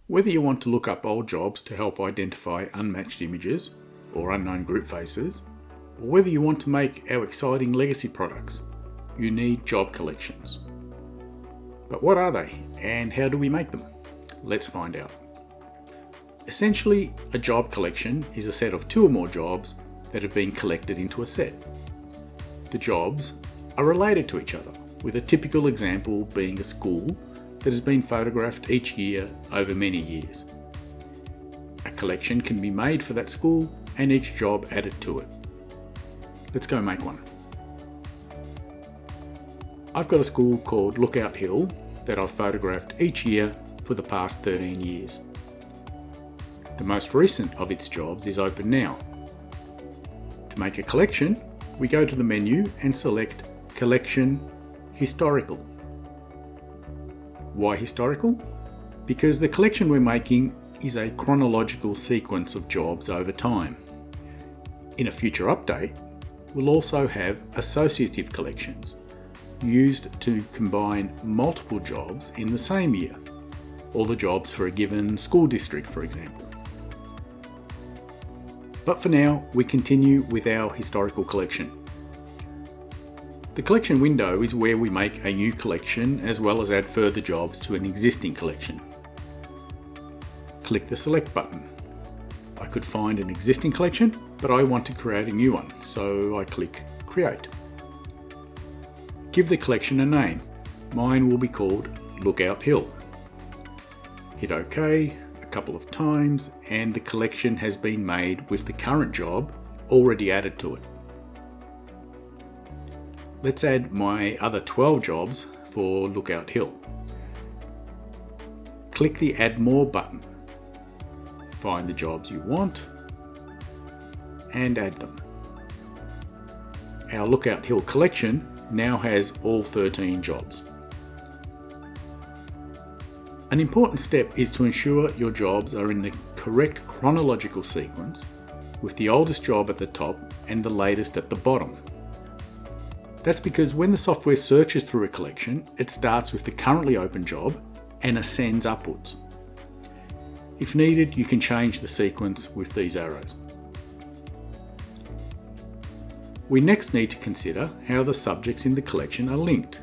Whether you want to look up old jobs to help identify unmatched images or unknown group faces, or whether you want to make our exciting legacy products, you need job collections. But what are they, and how do we make them? Let's find out. Essentially, a job collection is a set of two or more jobs that have been collected into a set. The jobs are related to each other, with a typical example being a school that has been photographed each year over many years. A collection can be made for that school and each job added to it. Let's go make one. I've got a school called Lookout Hill that I've photographed each year for the past 13 years. The most recent of its jobs is open now. To make a collection, we go to the menu and select Collection Historical. Why historical? Because the collection we're making is a chronological sequence of jobs over time. In a future update, we'll also have associative collections, used to combine multiple jobs in the same year, or the jobs for a given school district, for example. But for now, we continue with our historical collection. The collection window is where we make a new collection as well as add further jobs to an existing collection. Click the Select button. I could find an existing collection, but I want to create a new one, so I click Create. Give the collection a name. Mine will be called Lookout Hill. Hit OK a couple of times and the collection has been made with the current job already added to it. Let's add my other 12 jobs for Lookout Hill. Click the Add More button. Find the jobs you want and add them. Our Lookout Hill collection now has all 13 jobs. An important step is to ensure your jobs are in the correct chronological sequence, with the oldest job at the top and the latest at the bottom. That's because when the software searches through a collection, it starts with the currently open job and ascends upwards. If needed, you can change the sequence with these arrows. We next need to consider how the subjects in the collection are linked.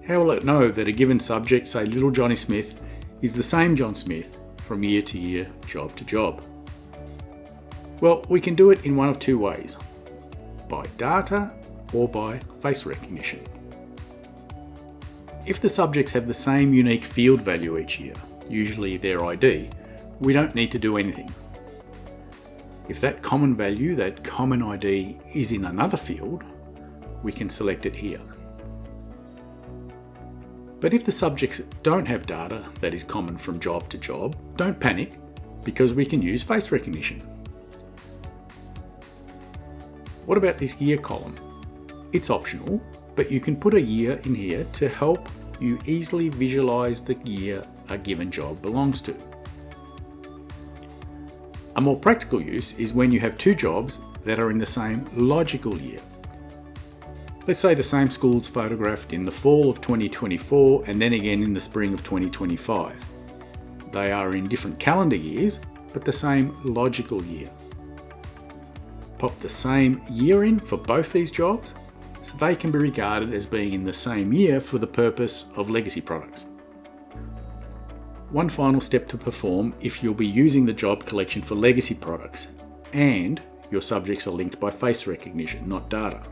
How will it know that a given subject, say Little Johnny Smith, is the same John Smith from year to year, job to job? Well, we can do it in one of two ways, by data or by face recognition. If the subjects have the same unique field value each year, usually their ID, we don't need to do anything. If that common value, that common ID, is in another field, we can select it here. But if the subjects don't have data that is common from job to job, don't panic, because we can use face recognition. What about this year column? It's optional, but you can put a year in here to help you easily visualize the year a given job belongs to. A more practical use is when you have two jobs that are in the same logical year. Let's say the same school's photographed in the fall of 2024 and then again in the spring of 2025. They are in different calendar years, but the same logical year. Pop the same year in for both these jobs, so they can be regarded as being in the same year for the purpose of legacy products. One final step to perform if you'll be using the job collection for legacy products and your subjects are linked by face recognition, not data.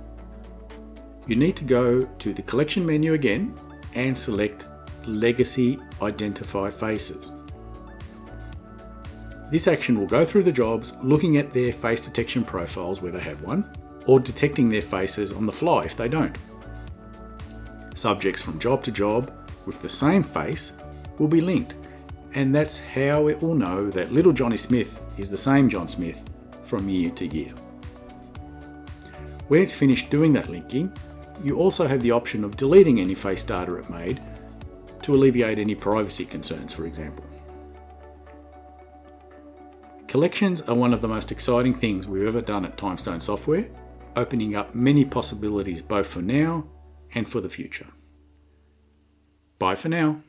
You need to go to the collection menu again and select Legacy Identify Faces. This action will go through the jobs looking at their face detection profiles where they have one, or detecting their faces on the fly if they don't. Subjects from job to job with the same face will be linked, and that's how it will know that Little Johnny Smith is the same John Smith from year to year. When it's finished doing that linking, you also have the option of deleting any face data it made to alleviate any privacy concerns, for example. Collections are one of the most exciting things we've ever done at Timestone Software, opening up many possibilities both for now and for the future. Bye for now.